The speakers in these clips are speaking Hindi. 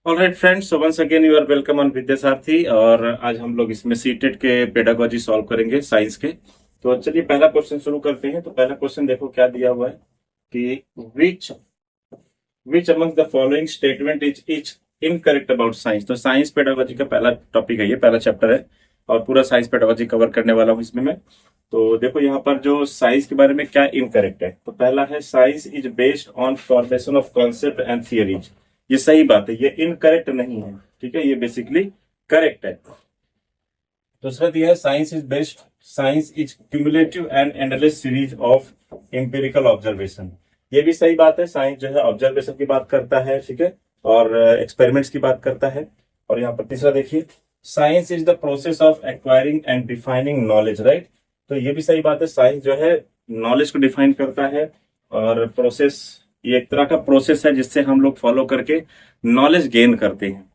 Alright friends, so once again you are welcome on Vidyasarathi. और आज हम लोग इसमें सीटेट के पेडागोजी सॉल्व करेंगे साइंस के। तो चलिए पहला क्वेश्चन शुरू करते हैं। तो पहला क्वेश्चन देखो क्या दिया हुआ है कि which which among the following statement is incorrect about science. तो साइंस पेडागोजी का पहला टॉपिक है, ये पहला चैप्टर है और पूरा साइंस पेडागोजी कवर करने वाला हूँ इसमें मैं। तो देखो यहाँ पर जो साइंस के बारे में क्या इनकरेक्ट है। तो पहला है science is based on formation of concept and theories. ये सही बात है, ये इनकरेक्ट नहीं है, ठीक है, ये बेसिकली करेक्ट है। दूसरा दिया है science is cumulative and endless series of empirical observation. ये भी सही बात है, साइंस जो है ऑब्जर्वेशन की बात करता है, ठीक है, और एक्सपेरिमेंट्स की बात करता है। और यहाँ पर तीसरा देखिए, science is the process of acquiring and defining knowledge, right. तो ये भी सही बात है, साइंस जो है नॉलेज को डिफाइन करता है और प्रोसेस, ये एक तरह का प्रोसेस है जिससे हम लोग फॉलो करके नॉलेज गेन करते हैं।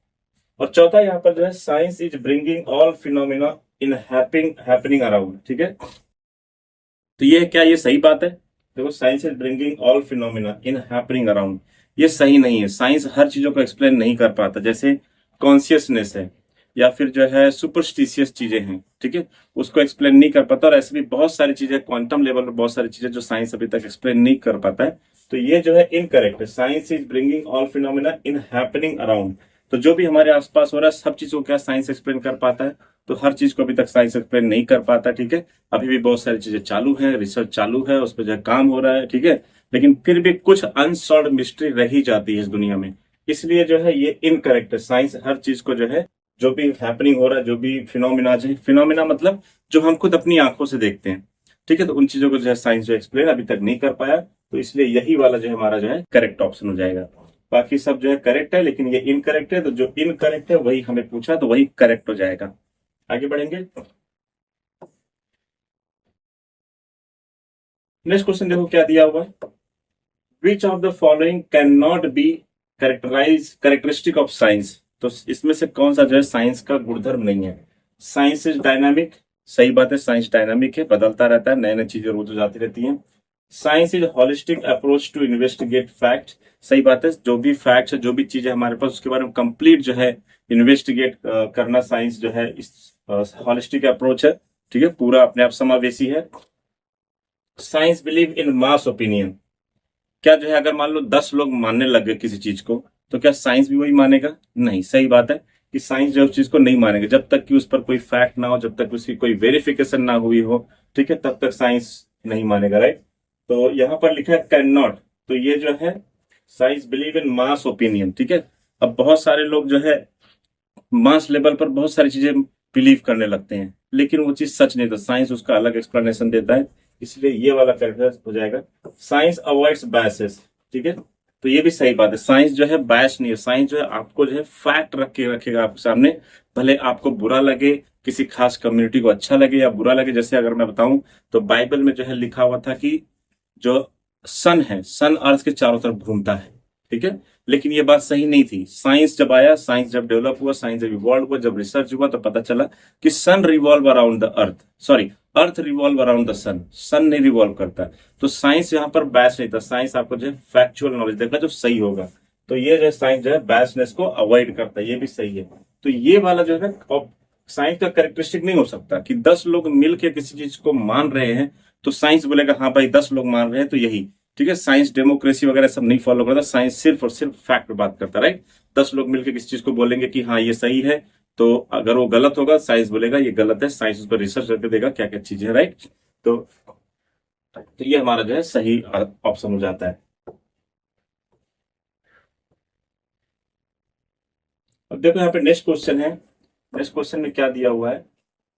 और चौथा यहाँ पर जो है, science is bringing all phenomena in happening around, ठीक है। तो ये क्या, ये सही बात है। देखो, science is bringing all phenomena in happening around, ये सही नहीं है। साइंस हर चीजों को एक्सप्लेन नहीं कर पाता, जैसे कॉन्शियसनेस है या फिर जो है सुपरस्टिशियस चीजें हैं, ठीक है, उसको एक्सप्लेन नहीं कर पाता। और ऐसे भी बहुत सारी चीजें क्वांटम लेवल पर, बहुत सारी चीजें जो साइंस अभी तक एक्सप्लेन नहीं कर पाता है। तो ये जो है इनकरेक्ट है। Science is bringing all phenomena in happening around. तो जो भी हमारे आसपास हो रहा है सब चीजों को क्या साइंस एक्सप्लेन कर पाता है? तो हर चीज को अभी तक साइंस एक्सप्लेन नहीं कर पाता, ठीक है। अभी भी बहुत सारी चीजें चालू है, रिसर्च चालू है, उस पर जो है काम हो रहा है, ठीक है। लेकिन फिर भी कुछ अनसॉल्व मिस्ट्री रह ही जाती है इस दुनिया में। इसलिए जो है ये इनकरेक्ट है। साइंस हर चीज को जो है, जो भी हैपनिंग हो रहा है, जो भी फिनोमिना है, फिनोमिना मतलब जो हम खुद अपनी आंखों से देखते हैं, ठीक है, तो उन चीजों को जो है साइंस जो एक्सप्लेन अभी तक नहीं कर पाया। तो इसलिए यही वाला जो है हमारा जो है करेक्ट ऑप्शन हो जाएगा। बाकी सब जो है करेक्ट है, लेकिन ये इनकरेक्ट है। तो जो इनकरेक्ट है वही हमें पूछा, तो वही करेक्ट हो जाएगा। आगे बढ़ेंगे। नेक्स्ट क्वेश्चन देखो क्या दिया हुआ है। Which of the following can not be characteristic of science. तो इसमें से कौन सा जो है साइंस का गुणधर्म नहीं है? साइंस इज डायनामिक, सही बात है, साइंस डायनामिक है, बदलता रहता है, नए नई चीजें रोज जाती रहती हैं। Science is holistic approach to investigate fact, सही बात है, जो भी फैक्ट है, जो भी चीज है हमारे पास, उसके बारे में कंप्लीट जो है इन्वेस्टिगेट करना साइंस जो है इस होलिस्टिक अप्रोच है, ठीक है, पूरा अपने आप समावेशी है। Science believe in mass opinion. क्या जो है अगर मान लो 10 लोग मानने लग गए किसी चीज को, तो क्या साइंस भी वही मानेगा? नहीं, सही बात है कि साइंस जो उस चीज को नहीं मानेगा जब तक कि उस पर कोई फैक्ट ना हो, जब तक उसकी कोई वेरिफिकेशन ना हुई हो, ठीक है, तब तक साइंस नहीं मानेगा, राइट। तो यहां पर लिखा है कैन नॉट, तो ये जो है science believe in mass opinion, ठीक है। अब बहुत सारे लोग जो है मास लेवल पर बहुत सारी चीजें बिलीव करने लगते हैं, लेकिन वो चीज सच नहीं, तो साइंस उसका अलग एक्सप्लेनेशन देता है। इसलिए ये वाला कैरेक्टर हो जाएगा। साइंस अवॉइड्स बायसेस, ठीक है, तो ये भी सही बात है। साइंस जो है बायस नहीं है, साइंस जो है आपको जो है फैक्ट रख के रखेगा आपके सामने, भले आपको बुरा लगे, किसी खास कम्युनिटी को अच्छा लगे या बुरा लगे। जैसे अगर मैं बताऊं तो बाइबल में जो है लिखा हुआ था कि जो सन है, सन अर्थ के चारों तरफ घूमता है, ठीक है, लेकिन ये बात सही नहीं थी। साइंस जब आया, साइंस जब डेवलप हुआ, साइंस जब इवॉल्व हुआ, जब रिसर्च हुआ, तो पता चला कि sun revolve around the earth, sorry, earth revolve around the sun, sun नहीं रिवॉल्व करता। तो साइंस यहाँ पर बैस नहीं था, साइंस आपको जो है फैक्चुअल नॉलेज देगा जो सही होगा। तो ये जो है साइंस जो है बैसनेस को अवॉइड करता है, ये भी सही है। तो ये वाला जो है साइंस का कैरेक्टरिस्टिक नहीं हो सकता कि 10 लोग मिलकर किसी चीज को मान रहे हैं तो साइंस बोलेगा हाँ भाई 10 लोग मान रहे हैं तो यही, ठीक है। साइंस डेमोक्रेसी वगैरह सब नहीं फॉलो करता, साइंस सिर्फ और सिर्फ फैक्ट पे बात करता है, राइट। 10 लोग मिलकर किसी चीज को बोलेंगे कि हाँ ये सही है, तो अगर वो गलत होगा साइंस बोलेगा ये गलत है, साइंस उस पर रिसर्च करके देगा क्या क्या चीजें, राइट। तो ये हमारा जो है सही ऑप्शन हो जाता है। अब देखो यहाँ पे नेक्स्ट क्वेश्चन है। नेक्स्ट क्वेश्चन में क्या दिया हुआ है।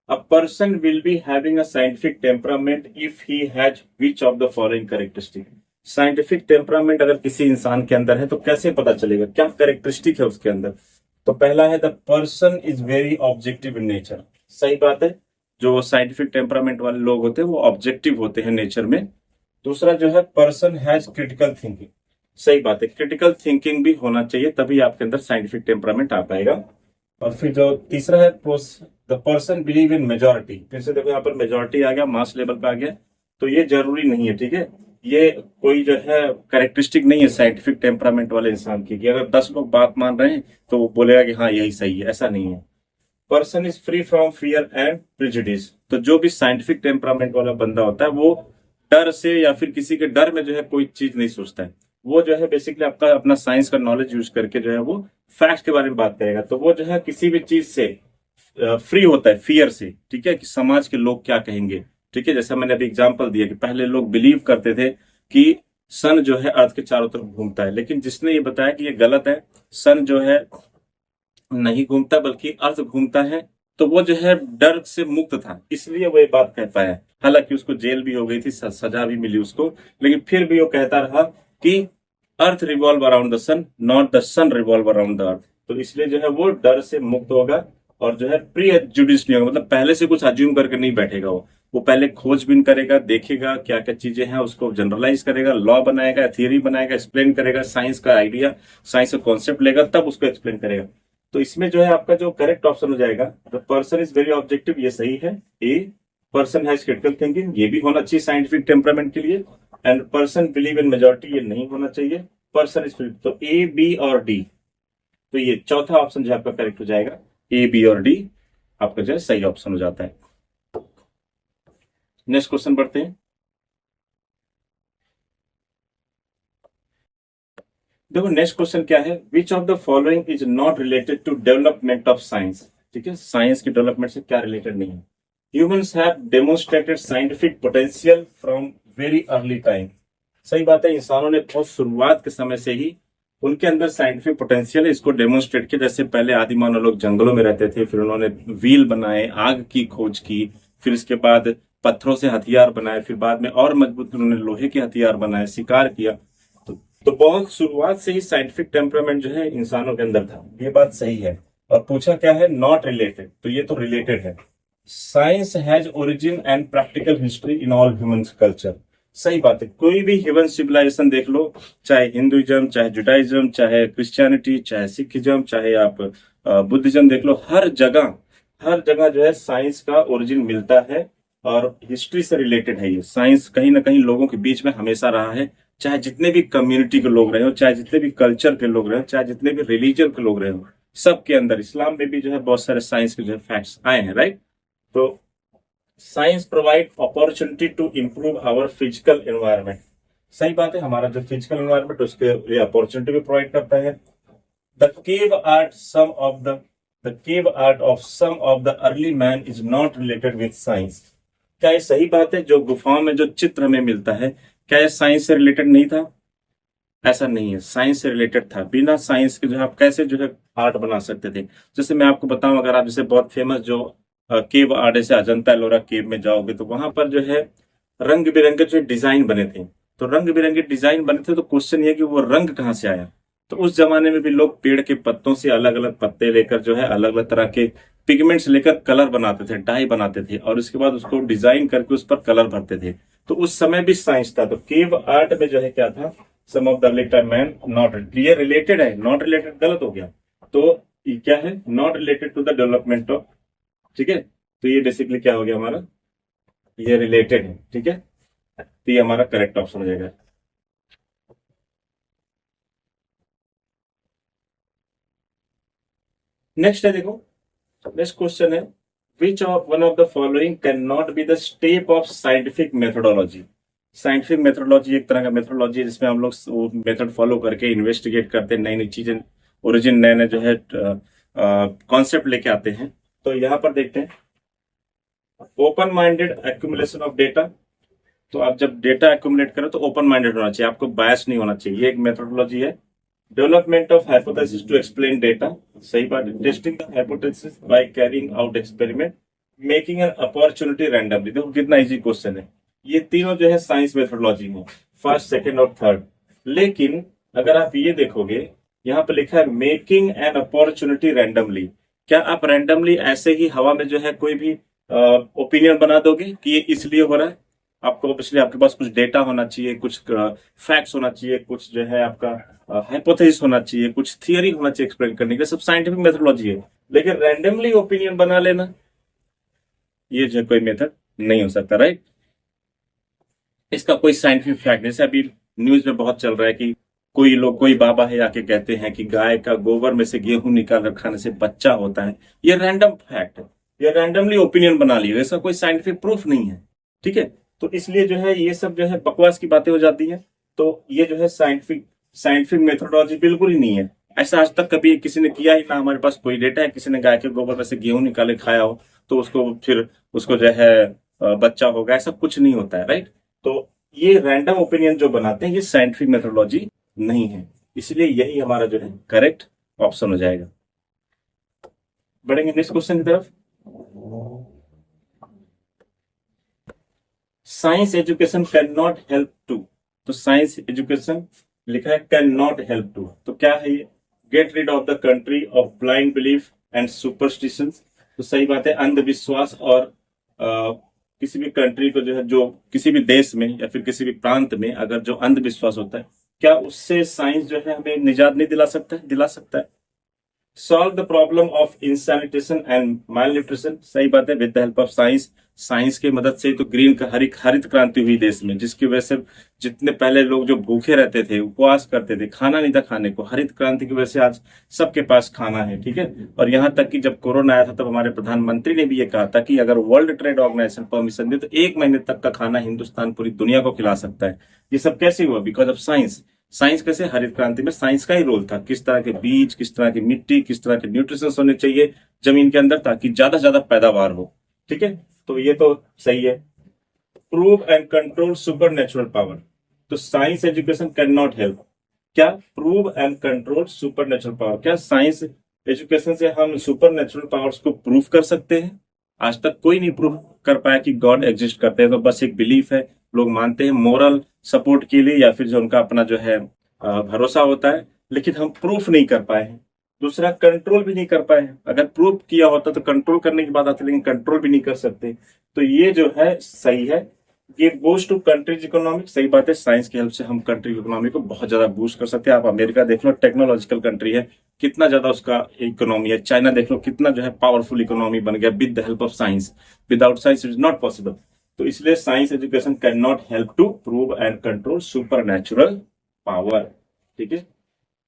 A person will be having a scientific temperament if he has which of the following characteristic। Scientific temperament अगर किसी इंसान के अंदर है तो कैसे पता चलेगा क्या कैरेक्टरिस्टिक है उसके अंदर? तो पहला है the person is very objective in nature, सही बात है, जो साइंटिफिक टेम्परामेंट वाले लोग होते हैं वो ऑब्जेक्टिव होते हैं नेचर में। दूसरा जो है पर्सन हैज क्रिटिकल थिंकिंग, सही बात है, क्रिटिकल थिंकिंग भी होना चाहिए तभी आपके अंदर साइंटिफिक टेम्परामेंट आ पाएगा। और फिर जो तीसरा है the person believe in majority, फिर से देखो यहाँ पर मेजोरिटी आ गया, मास लेवल पे आ गया, तो ये जरूरी नहीं है, ठीक है। ये कोई जो है कैरेक्टरिस्टिक नहीं है साइंटिफिक टेम्परामेंट वाले इंसान की, कि अगर 10 लोग बात मान रहे हैं तो वो बोलेगा कि हाँ यही सही है, ऐसा नहीं है। Person is free from fear and prejudice. तो जो भी साइंटिफिक टेम्परामेंट वाला बंदा होता है वो डर से या फिर किसी के डर में जो है कोई चीज नहीं सोचता है। वो जो है बेसिकली आपका अपना साइंस का नॉलेज यूज करके जो है वो फैक्ट के बारे में बात करेगा। तो वो जो है किसी भी चीज से फ्री होता है, फियर से, ठीक है, कि समाज के लोग क्या कहेंगे। ठीक है, जैसा मैंने अभी एग्जांपल दिया कि पहले लोग बिलीव करते थे कि सन जो है अर्थ के चारों तरफ घूमता है, लेकिन जिसने ये बताया कि ये गलत है, सन जो है नहीं घूमता बल्कि अर्थ घूमता है, तो वो जो है डर से मुक्त था, इसलिए वो ये बात कह पाया। हालांकि उसको जेल भी हो गई थी, सजा भी मिली उसको, लेकिन फिर भी वो कहता रहा कि earth revolve around the sun, not the sun revolve around the earth. तो इसलिए जो है वो डर से मुक्त होगा और जो है प्री एजुडिस नहीं होगा, मतलब पहले से कुछ अज्यूम करके नहीं बैठेगा। वो पहले खोजबीन करेगा, देखेगा क्या क्या चीजें हैं, उसको जनरलाइज करेगा, लॉ बनाएगा, थियरी बनाएगा, एक्सप्लेन करेगा, साइंस का आइडिया, साइंस का कॉन्सेप्ट लेगा, तब उसको एक्सप्लेन करेगा। तो इसमें जो है आपका जो करेक्ट ऑप्शन हो जाएगा, the person is very objective, ये सही है। ए, पर्सन हैज क्रिटिकल थिंकिंग, ये भी होना चाहिए साइंटिफिक टेम्परामेंट के लिए। And person believe in majority, ये नहीं होना चाहिए। पर्सन इज फ्री, तो ए, बी और डी, तो ये चौथा ऑप्शन जो आपका करेक्ट हो जाएगा, ए, बी और डी आपका जो है सही ऑप्शन हो जाता है। नेक्स्ट क्वेश्चन बढ़ते हैं। देखो नेक्स्ट क्वेश्चन क्या है, which of the following is not related to development of science. ठीक है, साइंस की डेवलपमेंट से क्या रिलेटेड नहीं है। Humans have demonstrated scientific potential from very early time. सही बात है, इंसानों ने बहुत शुरुआत के समय से ही उनके अंदर साइंटिफिक पोटेंशियल है, इसको डेमोन्स्ट्रेट किया। जैसे पहले आदि मानव लोग जंगलों में रहते थे, फिर उन्होंने व्हील बनाए, आग की खोज की, फिर इसके बाद पत्थरों से हथियार बनाए, फिर बाद में और मजबूत उन्होंने लोहे के हथियार बनाए, शिकार किया। तो बहुत शुरुआत से ही साइंटिफिक टेम्परामेंट जो है इंसानों के अंदर था, ये बात सही है। और पूछा क्या है, नॉट रिलेटेड, तो ये तो रिलेटेड है। Science has origin and practical history in all human culture. सही बात है, कोई भी ह्यूमन सिविलाइजेशन देख लो, चाहे हिंदुइज्म, चाहे जुडाइज्म, चाहे क्रिश्चियनिटी, चाहे सिखिज्म, चाहे आप बुद्धिज्म देख लो, हर जगह जो है साइंस का ओरिजिन मिलता है और हिस्ट्री से रिलेटेड है। ये साइंस कहीं ना कहीं लोगों के बीच में हमेशा रहा है, चाहे जितने भी कम्युनिटी के लोग रहे हो, चाहे जितने भी कल्चर के लोग रहे हो, चाहे जितने भी रिलीजन के लोग रहे हो, सबके अंदर, इस्लाम में भी जो है बहुत सारे साइंस के जो है फैक्ट्स आए हैं, राइट। तो science provide opportunity to improve our physical environment. सही बात है, हमारा जो फिजिकल एनवायरनमेंट उसके लिए अपॉर्चुनिटी भी प्रोवाइड करता है। The cave art of some of the early man is not related with science. क्या ये सही बात है, जो गुफाओं में जो चित्र हमें मिलता है, क्या ये साइंस से रिलेटेड नहीं था? ऐसा नहीं है, साइंस से रिलेटेड था। बिना साइंस के जो है आप कैसे जो है आर्ट बना सकते थे। जैसे मैं आपको बताऊं, अगर आप जैसे बहुत फेमस जो केव आर्ट, जैसे अजंता एलोरा केव में जाओगे तो वहां पर जो है रंग बिरंगे जो डिजाइन बने थे। तो रंग बिरंगे डिजाइन बने थे, तो क्वेश्चन ये कि वो रंग कहाँ से आया। तो उस जमाने में भी लोग पेड़ के पत्तों से अलग अलग पत्ते लेकर जो है अलग अलग तरह के पिगमेंट्स लेकर कलर बनाते थे, डाई बनाते थे, और उसके बाद उसको डिजाइन करके उस पर कलर भरते थे। तो उस समय भी साइंस था। तो केव आर्ट में जो है क्या था, some of the letter man not, ये रिलेटेड है, नॉट रिलेटेड गलत हो गया। तो ये क्या है, not related to the development of, ठीक है। तो ये बेसिकली क्या हो गया हमारा, ये रिलेटेड है, ठीक है। तो ये हमारा करेक्ट ऑप्शन हो जाएगा। नेक्स्ट है, देखो नेक्स्ट क्वेश्चन है, which of one of the following can not be the step of scientific methodology. Scientific methodology एक तरह का मेथोडोलॉजी है जिसमें हम लोग वो मेथड फॉलो करके इन्वेस्टिगेट करते हैं, नई नई चीजें, ओरिजिन, नए नए जो है कॉन्सेप्ट लेके आते हैं। तो यहाँ पर देखते हैं, open minded accumulation of data. तो आप जब डेटा एक्यूमुलेट करो तो ओपन माइंडेड होना चाहिए, आपको बायस नहीं होना चाहिए, ये एक मेथोडोलॉजी है। Development of hypothesis to explain data, सही बात है। Testing the hypothesis by carrying out experiment, making an opportunity randomly. देखो कितना इजी क्वेश्चन है। ये तीनों जो है साइंस मेथोडोलॉजी है, फर्स्ट, सेकंड और थर्ड। लेकिन अगर आप ये देखोगे, यहाँ पे लिखा है मेकिंग एन अपॉर्चुनिटी रैंडमली। क्या आप रैंडमली ऐसे ही हवा में जो है कोई भी ओपिनियन बना दोगे कि ये इसलिए हो रहा है? आपको इसलिए आपके पास कुछ डेटा होना चाहिए, कुछ फैक्ट्स होना चाहिए, कुछ जो है आपका हाइपोथेसिस होना चाहिए, कुछ थियरी होना चाहिए एक्सप्लेन करने के लिए, सब साइंटिफिक मेथोडोलॉजी है। लेकिन रैंडमली ओपिनियन बना लेना, ये जो कोई मेथड नहीं हो सकता, राइट। इसका कोई साइंटिफिक फैक्ट, जैसे अभी न्यूज में बहुत चल रहा है कि कोई लोग, कोई बाबा है आके कहते हैं कि गाय का गोबर में से गेहूं निकाल कर खाने से बच्चा होता है। ये रैंडम फैक्ट है, ये रैंडमली ओपिनियन बना लिया, इसका कोई साइंटिफिक प्रूफ नहीं है। ठीक है, तो इसलिए जो है ये सब जो है बकवास की बातें हो जाती है। तो ये जो है साइंटिफिक साइंटिफिक मेथोडोलॉजी बिल्कुल ही नहीं है। ऐसा आज तक कभी किसी ने किया ही ना, हमारे पास कोई डेटा है किसी ने गाय के गोबर में से गेहूं निकाले खाया हो तो उसको फिर उसको जो है बच्चा होगा, ऐसा कुछ नहीं होता है, राइट। तो ये रैंडम ओपिनियन जो बनाते हैं ये साइंटिफिक मेथोडोलॉजी नहीं है, इसलिए यही हमारा जो है करेक्ट ऑप्शन हो जाएगा। बढ़ेंगे नेक्स्ट क्वेश्चन की तरफ। Science education can not help to, तो साइंस एजुकेशन लिखा है कैन नॉट हेल्प टू, तो क्या है ये? Get rid of the country of blind belief and superstitions, तो सही बात है, अंधविश्वास और किसी भी कंट्री को जो है, जो किसी भी देश में या फिर किसी भी प्रांत में अगर जो अंधविश्वास होता है, क्या उससे साइंस जो है हमें निजात नहीं दिला सकता है? दिला सकता है। Solve the problem of insanitation and malnutrition, सही बात है, with the help of science, science की मदद से तो ग्रीन का हरित क्रांति हुई देश में, जिसकी वजह से जितने पहले लोग जो भूखे रहते थे, उपवास करते थे, खाना नहीं था खाने को, हरित क्रांति की वजह से आज सबके पास खाना है। ठीक है, और यहाँ तक कि जब कोरोना आया था तब हमारे प्रधानमंत्री ने भी ये कहा था कि अगर वर्ल्ड ट्रेड ऑर्गेनाइजेशन परमिशन दे तो 1 महीने तक का खाना हिंदुस्तान पूरी दुनिया को खिला सकता है। ये सब कैसे हुआ? Because of science. साइंस कैसे? हरित क्रांति में साइंस का ही रोल था, किस तरह के बीज, किस तरह की मिट्टी, किस तरह के न्यूट्रिशन होने चाहिए जमीन के अंदर ताकि ज्यादा से ज्यादा पैदावार हो। ठीक है, तो ये तो सही है। Prove and control super natural power, तो science education can not help, क्या? Prove and control super natural power, क्या साइंस एजुकेशन से हम सुपर नेचुरल पावर्स को प्रूव कर सकते हैं? आज तक कोई नहीं प्रूव कर पाया कि गॉड एग्जिस्ट करते हैं, तो बस एक बिलीफ है, लोग मानते हैं मोरल सपोर्ट के लिए या फिर जो उनका अपना जो है भरोसा होता है, लेकिन हम प्रूफ नहीं कर पाए हैं। दूसरा, कंट्रोल भी नहीं कर पाए हैं। अगर प्रूफ किया होता तो कंट्रोल करने की बात आती, लेकिन कंट्रोल भी नहीं कर सकते। तो ये जो है सही है, ये बूस्ट टू कंट्रीज इकोनॉमिक, सही बात है, साइंस की हेल्प से हम कंट्री इकोनॉमी को बहुत ज्यादा बूस्ट कर सकते हैं। आप अमेरिका देख लो, टेक्नोलॉजिकल कंट्री है, कितना ज्यादा उसका इकोनॉमी है। चाइना देख लो, कितना जो है पावरफुल इकोनॉमी बन गया with the help of science. Without science it is not possible. तो इसलिए science education can not help to prove and control super natural power. ठीक है,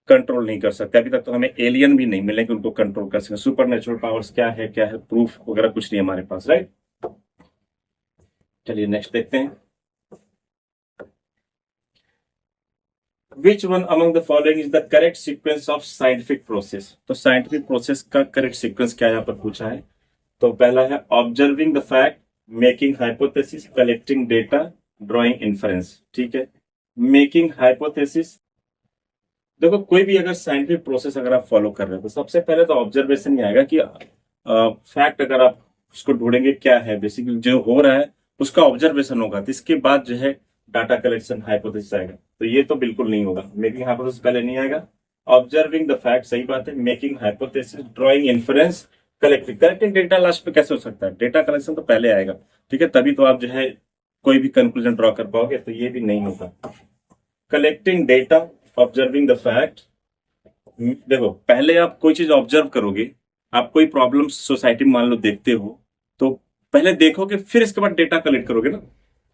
कंट्रोल नहीं कर सकते। अभी तक तो हमें एलियन भी नहीं मिले कि उनको कंट्रोल कर सके। सुपर नेचुरल पावर्स क्या है प्रूफ वगैरह कुछ नहीं हमारे पास, राइट। चलिए नेक्स्ट देखते हैं। Which one among the following is the correct sequence of scientific process? तो साइंटिफिक प्रोसेस का करेक्ट सीक्वेंस क्या यहाँ पर पूछा है। तो पहला है observing the fact, making hypothesis, collecting data, drawing inference. ठीक है, मेकिंग हाइपोथेसिस, देखो कोई भी अगर साइंटिफिक प्रोसेस अगर आप फॉलो कर रहे हो तो सबसे पहले तो ऑब्जर्वेशन ही आएगा कि फैक्ट अगर आप उसको ढूंढेंगे क्या है, बेसिकली जो हो रहा है उसका ऑब्जर्वेशन होगा, तो इसके बाद जो है डाटा कलेक्शन हाइपोथेसिस आएगा। तो ये तो बिल्कुल नहीं होगा, मेकिंग हाइपोथेसिस पहले नहीं आएगा। ऑब्जर्विंग द फैक्ट सही बात है, making hypothesis, drawing inference, collecting data last पे कैसे हो सकता है? डेटा कलेक्शन तो पहले आएगा, ठीक है, तभी तो आप जो है कोई भी कंक्लूजन ड्रॉ कर पाओगे, तो ये भी नहीं होगा। Collecting data, observing the fact, देखो पहले आप कोई चीज ऑब्जर्व करोगे, आप कोई प्रॉब्लम सोसाइटी में मान लो देखते हो, तो पहले देखोगे फिर इसके बाद डेटा कलेक्ट करोगे ना।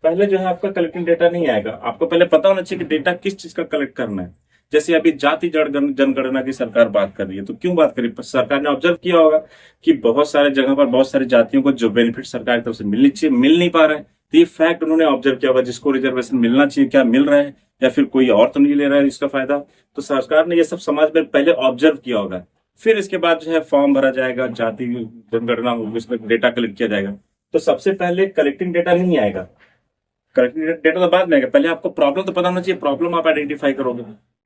पहले जो है आपका कलेक्टिंग डेटा नहीं आएगा, आपको पहले पता होना चाहिए कि डेटा किस चीज का कलेक्ट करना है। जैसे अभी जाति जनगणना की सरकार बात कर रही है, तो क्यों बात कर रही है? सरकार ने ऑब्जर्व किया होगा कि बहुत सारे जगह पर बहुत सारी जातियों को जो बेनिफिट सरकार की तरफ से मिलनी चाहिए मिल नहीं पा रहा है, तो ये फैक्ट उन्होंने ऑब्जर्व किया होगा। जिसको रिजर्वेशन मिलना चाहिए क्या मिल रहा है, या फिर कोई और तो नहीं ले रहा है इसका फायदा। तो सरकार ने ये सब समाज में पहले ऑब्जर्व किया होगा, फिर इसके बाद जो है फॉर्म भरा जाएगा, जाति जनगणना होगी, उसमें डेटा कलेक्ट किया जाएगा। तो सबसे पहले कलेक्टिंग डेटा नहीं आएगा, कलेक्टिंग डेटा तो बाद में आएगा, पहले आपको प्रॉब्लम तो पता होना चाहिए, प्रॉब्लम आप आइडेंटिफाई करोगे।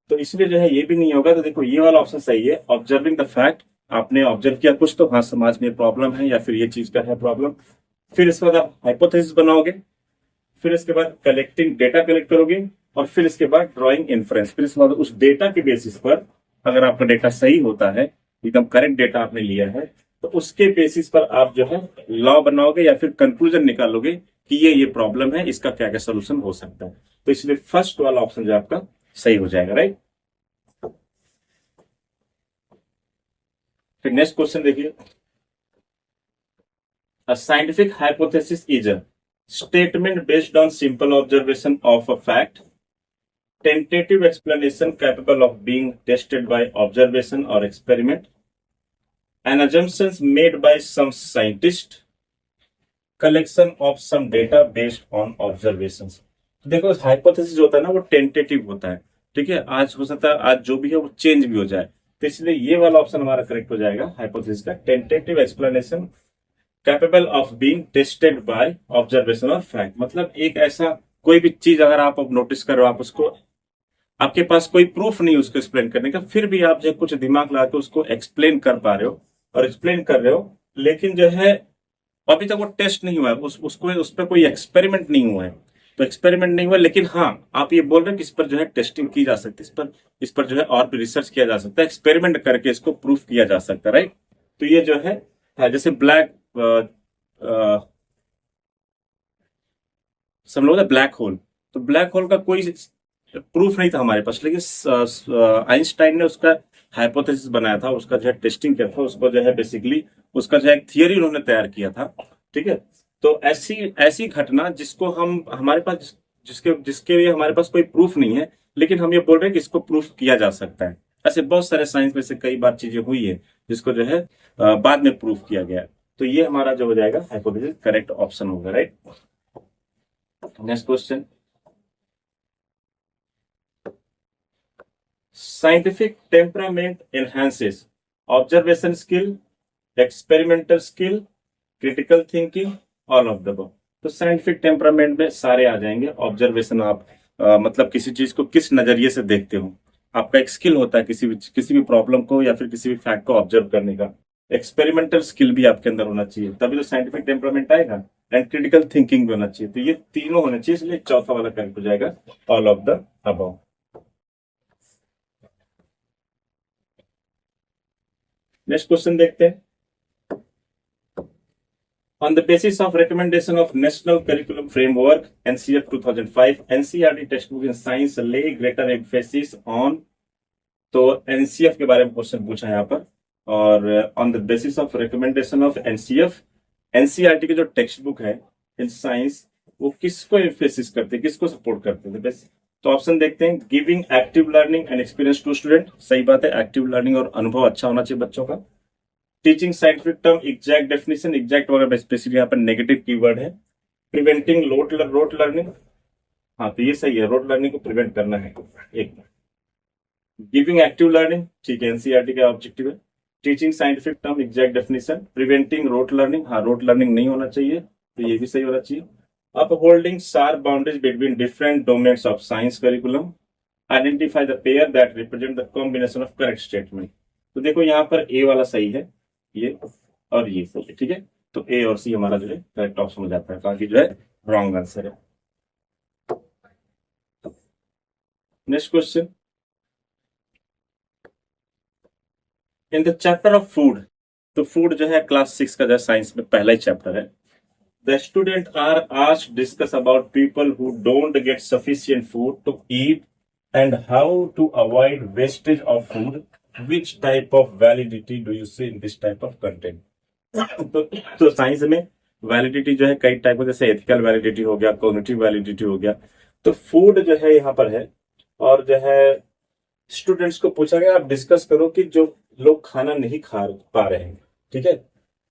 तो इसलिए जो है ये भी नहीं होगा। तो देखो ये वाला ऑप्शन सही है, ऑब्जर्विंग द फैक्ट, आपने ऑब्जर्व किया कुछ, तो हाँ समाज में प्रॉब्लम है या फिर ये चीज का है प्रॉब्लम। फिर इसके बाद आप हाइपोथेसिस बनाओगे, फिर इसके बाद कलेक्टिंग डेटा कलेक्ट करोगे, और फिर इसके बाद ड्रॉइंग इन्फ्रेंस। फिर इसके बाद उस डेटा के बेसिस पर अगर आपका डेटा सही होता है, एकदम करेक्ट डेटा आपने लिया है, तो उसके बेसिस पर आप जो है लॉ बनाओगे या फिर कंक्लूजन निकालोगे कि ये प्रॉब्लम है, इसका क्या क्या सोल्यूशन हो सकता है। तो इसलिए फर्स्ट वाला ऑप्शन जो आपका सही हो जाएगा, राइट। फिर नेक्स्ट क्वेश्चन देखिए, a scientific hypothesis is a, statement based on simple observation of a fact, tentative explanation capable of being tested by observation और experiment, an assumptions made by some scientist, collection of some data based on observations. तो देखो हाइपोथेसिस जो होता है ना वो टेंटेटिव होता है, ठीक है। आज हो सकता है आज जो भी है वो चेंज भी हो जाए, तो इसलिए ये वाला ऑप्शन हमारा करेक्ट हो जाएगा हाइपोथेसिस का, tentative explanation capable of being tested by observation और फैक्ट। मतलब एक ऐसा कोई भी चीज अगर आप नोटिस कर रहे हो, आप उसको, आपके पास कोई प्रूफ नहीं उसको एक्सप्लेन करने का, फिर भी आप जो कुछ दिमाग लगा के उसको एक्सप्लेन कर पा रहे हो और एक्सप्लेन कर रहे हो, लेकिन जो है अभी तक वो टेस्ट नहीं हुआ है, उसको उस पर कोई एक्सपेरिमेंट नहीं हुआ है। तो एक्सपेरिमेंट नहीं हुआ, लेकिन हाँ आप ये बोल रहे हैं कि इस पर जो है टेस्टिंग की जा सकती है, इस पर जो है और भी रिसर्च किया जा सकता है, एक्सपेरिमेंट करके इसको प्रूफ किया जा सकता है, राइट। तो ये जो है जैसे ब्लैक सब लोग ब्लैक होल, तो ब्लैक होल का कोई प्रूफ नहीं था हमारे पास, लेकिन आइंस्टाइन ने उसका हाइपोथेसिस बनाया था, उसका जो है टेस्टिंग किया था, उसको जो है बेसिकली उसका जो है एक थियरी उन्होंने तैयार किया था, ठीक है। तो ऐसी ऐसी घटना जिसको हम हमारे पास जिसके जिसके लिए हमारे पास कोई प्रूफ नहीं है, लेकिन हम ये बोल रहे हैं कि इसको प्रूफ किया जा सकता है। ऐसे बहुत सारे साइंस में से कई बार चीजें हुई है जिसको जो है बाद में प्रूफ किया गया है। तो ये हमारा जो हो जाएगा हाइपोथेसिस करेक्ट ऑप्शन होगा, right. Next question, scientific temperament enhances observation skill, experimental skill, critical thinking, all of the above। तो साइंटिफिक टेम्परामेंट में सारे आ जाएंगे। ऑब्जर्वेशन आप मतलब किसी चीज को किस नजरिए से देखते हो, आपका एक स्किल होता है किसी भी प्रॉब्लम को या फिर किसी भी फैक्ट को ऑब्जर्व करने का। एक्सपेरिमेंटल स्किल भी आपके अंदर होना चाहिए, तभी तो साइंटिफिक टेम्परामेंट आएगा। एंड क्रिटिकल थिंकिंग भी होना चाहिए। तो ये तीनों होने चाहिए, इसलिए चौथा वाला करेक्ट हो जाएगा, all of the above. Next question देखते हैं। On the basis of recommendation of National Curriculum Framework (NCF 2005), NCERT textbook in science lay greater emphasis on। तो NCF के बारे में क्वेश्चन पूछा है यहाँ पर, और on the basis of recommendation of NCF, NCERT की जो टेक्स्ट बुक है इन साइंस वो किसको एम्फेसिस करते हैं, किसको सपोर्ट करते हैं। बस तो ऑप्शन देखते हैं, giving active learning and experience to student, सही बात है, एक्टिव लर्निंग और अनुभव अच्छा होना चाहिए बच्चों का। Teaching scientific term, exact definition, exact वगैरह स्पेसिफिक यहाँ पर नेगेटिव कीवर्ड है। प्रिवेंटिंग रोट लर्निंग, हाँ तो ये सही है, रोट लर्निंग को प्रिवेंट करना है एक। गिविंग एक्टिव लर्निंग, ठीक है, एनसीईआरटी का ऑब्जेक्टिव है। Teaching scientific term, exact definition. Preventing rote learning, हाँ रोट लर्निंग नहीं होना चाहिए, तो ये भी सही होना चाहिए। Upholding sharp boundaries between different domains of science curriculum, identify the pair that represent the combination of correct statement. तो देखो यहाँ पर ए वाला सही है, ये और ये सही है, ठीक है। तो ए और सी हमारा जो है करेक्ट ऑप्शन हो जाता है, बाकी जो है रॉन्ग आंसर है। Next question, in the chapter of food, तो फूड जो है क्लास 6 का जो साइंस में पहला ही चैप्टर है। The student are asked discuss about people who don't get sufficient food to eat and how to avoid wastage of food, which type of validity do you see in this type of content. तो साइंस में वैलिडिटी जो है कई टाइप का, जैसे एथिकल वैलिडिटी हो गया, कॉग्निटिव वैलिडिटी हो गया। तो फूड जो है यहाँ पर है, और जो है स्टूडेंट्स को पूछा गया आप डिस्कस करो कि जो लोग खाना नहीं खा पा रहे हैं, ठीक है,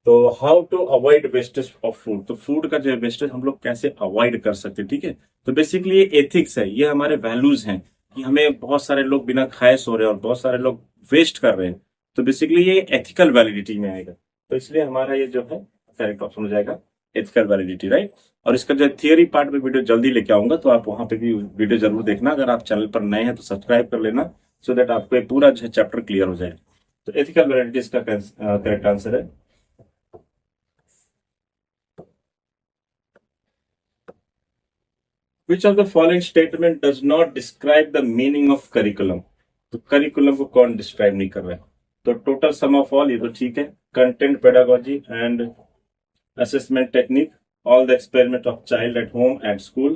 तो how to avoid wastage of food, तो फूड का जो वेस्टेज हम लोग कैसे अवॉइड कर सकते हैं, ठीक है। तो बेसिकली ये एथिक्स है, ये हमारे वैल्यूज हैं कि हमें, बहुत सारे लोग बिना खाए सो रहे हैं और बहुत सारे लोग वेस्ट कर रहे हैं, तो बेसिकली ये एथिकल वैलिडिटी में आएगा। तो इसलिए हमारा ये जो है करेक्ट ऑप्शन हो जाएगा एथिकल वैलिडिटी, राइट। और इसका जो थियरी पार्ट में वीडियो जल्दी लेके आऊंगा, तो आप वहां पे भी वीडियो जरूर देखना। अगर आप चैनल पर नए हैं तो सब्सक्राइब कर लेना, सो दैट आपको ये पूरा जो है चैप्टर क्लियर हो जाए। तो एथिकल वैलिडिटी इसका करेक्ट आंसर है। Which of the following statement does not describe the meaning of curriculum? तो करिकुलम को कौन डिस्क्राइब नहीं कर रहा है। तो टोटल सम ऑफ ऑल, ये तो ठीक है। Content pedagogy and assessment technique, all the experiment of child at home and school,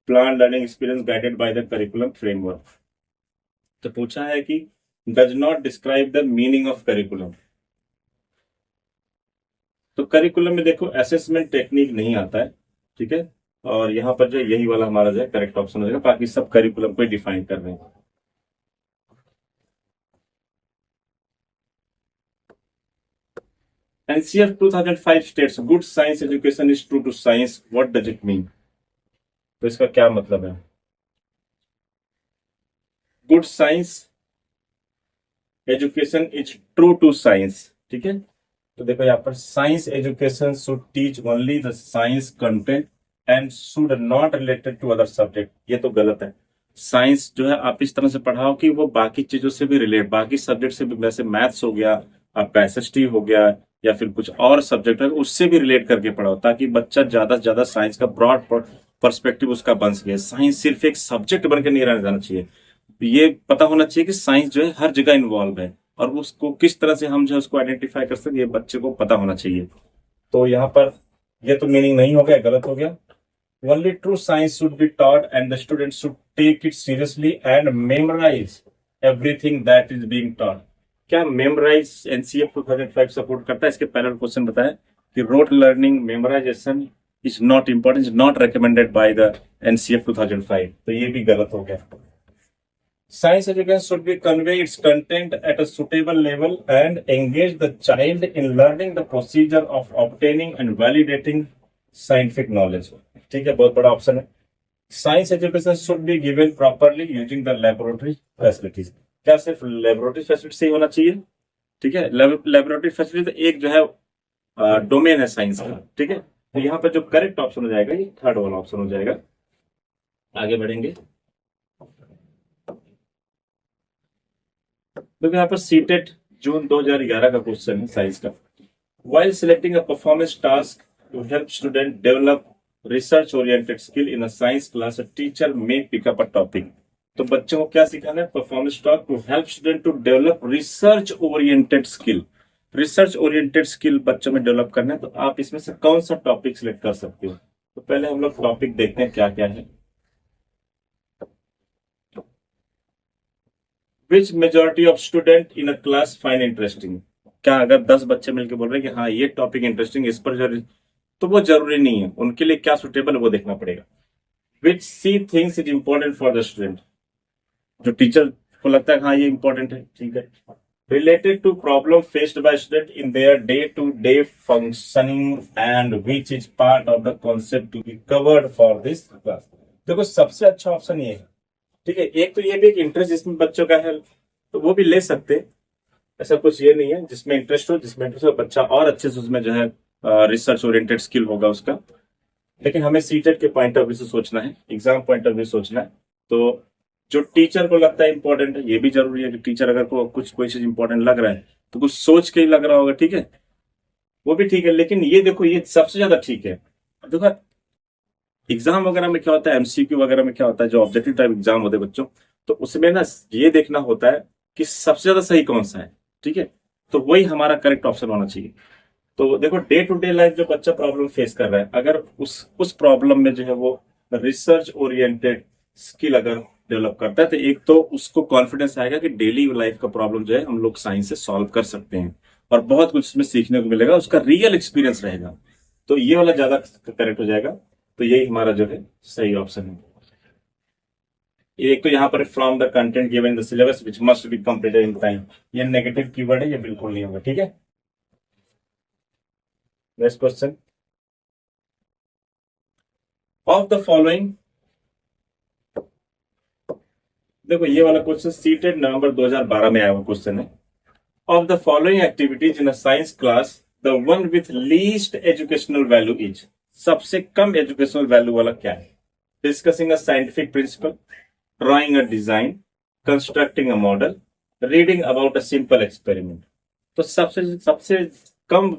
plan learning experience guided by the curriculum framework. तो पूछा है कि does not describe the meaning of curriculum. तो करिकुलम में देखो असेसमेंट टेक्निक नहीं आता है, ठीक है, और यहाँ पर जो है यही वाला हमारा जो है करेक्ट ऑप्शन हो जाएगा, बाकी सब करिकुलम को डिफाइन कर रहे हैं। NCF 2005 states good science education is true to science. What does it mean? तो इसका क्या मतलब है? Good science education is true to science, ठीक है। तो देखो यहाँ पर science education should teach only the science content and should not related to other subject. ये तो गलत है। साइंस जो है आप इस तरह से पढ़ाओ कि वो बाकी चीजों से भी रिलेट, बाकी सब्जेक्ट से भी, जैसे मैथ्स हो गया, आपका एसएसटी हो गया, या फिर कुछ और सब्जेक्ट है उससे भी रिलेट करके पढ़ाओ, ताकि बच्चा ज्यादा से ज्यादा साइंस का ब्रॉड पर्सपेक्टिव उसका बन सके। साइंस सिर्फ एक सब्जेक्ट बनकर नहीं रहना जाना चाहिए। ये पता होना चाहिए कि साइंस जो है हर जगह इन्वॉल्व है, और उसको किस तरह से हम जो है उसको आइडेंटिफाई कर सकते, ये बच्चे को पता होना चाहिए। तो यहाँ पर ये तो मीनिंग नहीं हो गया, गलत हो गया। Only true science should be taught and the student should take it seriously and memorize everything that is being taught. क्या मेमोराइज एनसीएफ 2005 सपोर्ट करता है? इसके पहले क्वेश्चन बताया कि rote learning memorization is not important, is not recommended by the NCF 2005। तो ये भी गलत हो गया। Science education should be convey its content at a suitable level and engage the child in learning the procedure of obtaining and validating scientific knowledge। ठीक है, बहुत बड़ा ऑप्शन है। Science education should be given properly using the laboratory facilities। क्या सिर्फ लेबोरेटरी फैसिलिटी से ही होना चाहिए? ठीक है, लेबोरेटरी फैसिलिटी तो एक जो है डोमेन है साइंस का, ठीक है। तो यहाँ पर जो करेक्ट ऑप्शन हो जाएगा ये थर्ड वाला ऑप्शन हो जाएगा। आगे बढ़ेंगे। तो यहाँ पर सीटेट जून 2011 का क्वेश्चन है साइंस का। While selecting a performance task to help student develop research oriented skill in a science class, a teacher may pick up a topic। तो बच्चों को क्या सिखाना है? Performance task to help student to develop research oriented skill. Research oriented skill बच्चों में डेवलप करना है, तो आप इसमें से कौन सा टॉपिक सिलेक्ट कर सकते हो? तो पहले हम लोग टॉपिक देखते हैं क्या क्या है। Which majority of student in a class find interesting। क्या अगर 10 बच्चे मिलकर बोल रहे हैं कि हाँ ये टॉपिक इंटरेस्टिंग, इस पर जरूरी, तो वो जरूरी नहीं है, उनके लिए क्या सुटेबल है वो देखना पड़ेगा। Which C things is important for the student। जो टीचर को लगता है हाँ ये इंपॉर्टेंट है, ठीक है। Related to problem faced by student in their day-to-day functioning and which is part of the concept to be covered for this class। देखो सबसे अच्छा ऑप्शन ये है, ठीक है। एक तो ये भी एक इंटरेस्ट जिसमें बच्चों का है तो वो भी ले सकते, ऐसा कुछ ये नहीं है। जिसमें इंटरेस्ट हो, जिसमें इंटरेस्ट हो, बच्चा और अच्छे से उसमें जो है रिसर्च ओरिएंटेड स्किल होगा उसका। लेकिन हमें सीटेट के पॉइंट ऑफ व्यू से सोचना है, एग्जाम पॉइंट ऑफ व्यू सोचना है। तो जो टीचर को लगता है इंपॉर्टेंट है, ये भी जरूरी है कि टीचर अगर को कुछ कोई चीज इंपॉर्टेंट लग रहा है तो कुछ सोच के ही लग रहा होगा, ठीक है, वो भी ठीक है। लेकिन ये देखो ये सबसे ज्यादा ठीक है। देखो एग्जाम वगैरह में क्या होता है, एमसीक्यू वगैरह में क्या होता है, जो ऑब्जेक्टिव टाइप एग्जाम होते हैं बच्चों, तो उसमें ना ये देखना होता है कि सबसे ज्यादा सही कौन सा है, ठीक है। तो वही हमारा करेक्ट ऑप्शन होना चाहिए। तो देखो डे टू डे लाइफ जो बच्चा प्रॉब्लम फेस कर रहा है, अगर उस प्रॉब्लम में जो है वो रिसर्च ओरिएंटेड स्किल अगर डेवलप करता है, तो एक तो उसको कॉन्फिडेंस आएगा कि डेली लाइफ का प्रॉब्लम जो है हम लोग साइंस से सॉल्व कर सकते हैं, और बहुत कुछ उसमें सीखने को मिलेगा, उसका रियल एक्सपीरियंस रहेगा। तो ये वाला ज्यादा करेक्ट हो जाएगा। तो यही हमारा जो है सही ऑप्शन है। एक तो यहाँ पर from the content given in the syllabus which must be completed in time, ये नेगेटिव कीवर्ड है, ये बिल्कुल नहीं होगा, ठीक है। Next question, of the following, देखो ये वाला क्वेश्चन सीटेड नवंबर 2012 में आया हुआ क्वेश्चन है। Of the following activities in a science class the one with least educational value is. सबसे कम एजुकेशनल वैल्यू वाला क्या है? Discussing a scientific principle, drawing a design, constructing a model, reading about a simple experiment. तो सबसे कम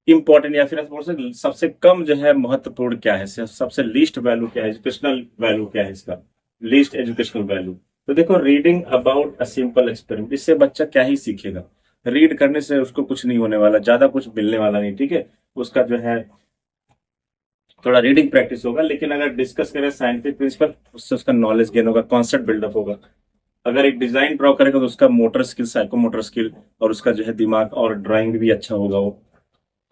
इंपॉर्टेंट या फिर सबसे कम जो है महत्वपूर्ण क्या है, सबसे लीस्ट वैल्यू क्या है, एजुकेशनल वैल्यू क्या है इसका, लीस्ट एजुकेशनल वैल्यू। तो देखो reading about a simple experiment, इससे बच्चा क्या ही सीखेगा? रीड करने से उसको कुछ नहीं होने वाला, ज्यादा कुछ मिलने वाला नहीं, ठीक है। उसका जो है थोड़ा रीडिंग प्रैक्टिस होगा। लेकिन अगर डिस्कस करें साइंटिफिक प्रिंसिपल, उससे उसका नॉलेज गेन होगा, कॉन्सेप्ट बिल्डअप होगा। अगर एक डिजाइन ड्रॉ करेगा तो उसका मोटर स्किल, साइकोमोटर स्किल, और उसका जो है दिमाग और ड्राइंग भी अच्छा होगा वो,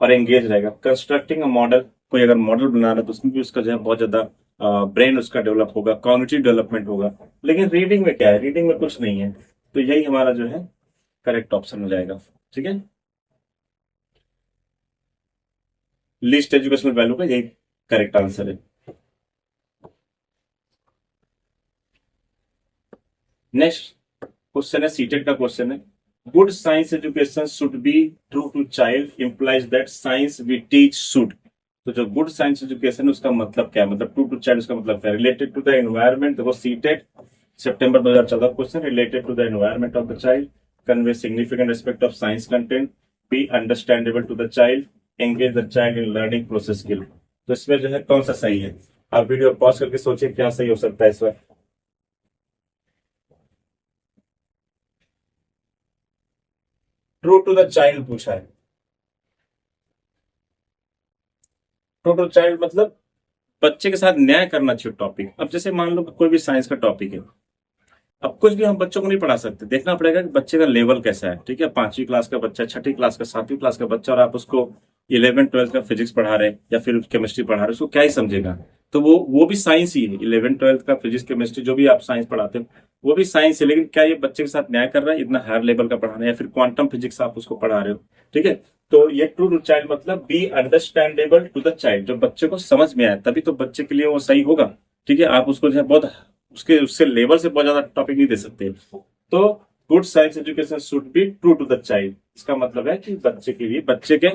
और एंगेज रहेगा। कंस्ट्रक्टिंग अ मॉडल, कोई अगर मॉडल बना रहा है तो उसमें भी उसका जो है बहुत ज्यादा ब्रेन उसका डेवलप होगा, कॉग्निटिव डेवलपमेंट होगा। लेकिन रीडिंग में क्या है, रीडिंग में कुछ नहीं है। तो यही हमारा जो है करेक्ट ऑप्शन हो जाएगा। ठीक है, लीस्ट एजुकेशनल वैल्यू का यही करेक्ट आंसर है। नेक्स्ट क्वेश्चन है, सीटेट का क्वेश्चन है। Good science education should be true to child implies that science we teach should. तो जो गुड साइंस एजुकेशन है उसका मतलब क्या है, मतलब ट्रू टू चाइल्ड उसका मतलब क्या है? Related to the environment. देखो सीटेट सितंबर 2014 question, related to the environment of the child, convey significant aspect of science content, be understandable to the child, engage the child in learning process skill. तो इसमें जो है कौन सा सही है? आप वीडियो पॉज करके सोचिए क्या सही हो सकता है इस वक्त। ट्रू टू द चाइल्ड पूछा है। ट्रू टू चाइल्ड मतलब बच्चे के साथ न्याय करना चाहिए टॉपिक। अब जैसे मान लो कोई भी साइंस का टॉपिक है, अब कुछ भी हम बच्चों को नहीं पढ़ा सकते, देखना पड़ेगा कि बच्चे का लेवल कैसा है। ठीक है, 5वीं क्लास का बच्चा, 6ठी क्लास का, 7वीं क्लास का बच्चा, और आप उसको 11th 12th का फिजिक्स पढ़ा रहे या फिर केमिस्ट्री पढ़ा रहे, उसको क्या ही समझेगा? तो वो भी साइंस ही है। 11th 12th का फिजिक्स केमिस्ट्री जो भी आप साइंस पढ़ाते हो वो भी साइंस है। लेकिन क्या ये बच्चे के साथ न्याय कर रहा है इतना हायर लेवल का पढ़ाना, या फिर क्वांटम फिजिक्स आप उसको पढ़ा रहे हो? ठीक है, तो ये ट्रू टू चाइल्ड मतलब be understandable to the child, जो बच्चे को समझ में आए तभी तो बच्चे के लिए वो सही होगा। ठीक है, आप उसको जो है बहुत उसके उसके लेवल से बहुत ज्यादा टॉपिक नहीं दे सकते। तो good science education should be true to the child, इसका मतलब है कि बच्चे के लिए, बच्चे के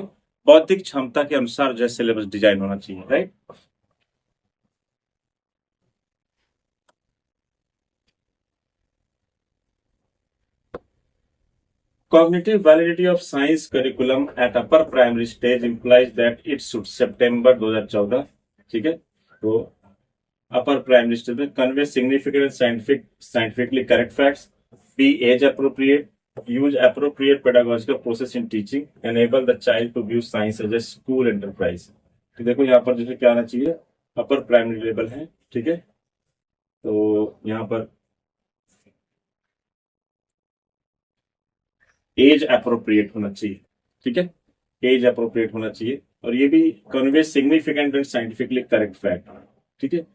बौद्धिक क्षमता के अनुसार जो है सिलेबस डिजाइन होना चाहिए। Right, cognitive validity of science curriculum at upper primary stage implies that it should सितंबर 2014। ठीक है, तो अपर प्राइमरी स्टेज में convey significant scientifically correct facts, be age appropriate, use appropriate pedagogical process in teaching, enable the child to view science as a school enterprise. तो देखो यहाँ पर जैसे क्या आना चाहिए, अपर प्राइमरी लेवल है। ठीक है, तो यहाँ पर एज अप्रोप्रिएट होना चाहिए। ठीक है, एज अप्रोप्रिएट होना चाहिए, और ये भी convey significant and scientifically correct fact. ठीक है,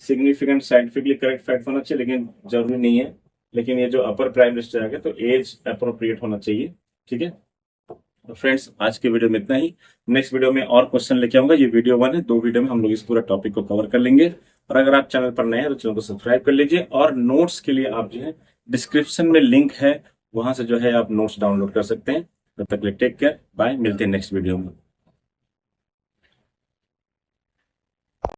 सिग्निफिकेंट साइंटिफिकली करेक्ट फैक्ट होना चाहिए, लेकिन जरूरी नहीं है। लेकिन ये जो अपर प्राइमरी स्टेज आ गया तो एज अप्रोप्रिएट होना चाहिए। ठीक है, तो फ्रेंड्स आज के वीडियो में इतना ही। नेक्स्ट वीडियो में और क्वेश्चन लेके आऊंगा। ये वीडियो 1 है, 2 वीडियो में हम लोग इस पूरा टॉपिक को कवर कर लेंगे। और अगर आप चैनल पर नए हैं तो चैनल को सब्सक्राइब कर लीजिए, और नोट्स के लिए आप जो है डिस्क्रिप्शन में लिंक है, वहां से जो है आप नोट्स डाउनलोड कर सकते हैं। तब तक के लिए टेक केयर, बाय, मिलते हैं नेक्स्ट वीडियो में।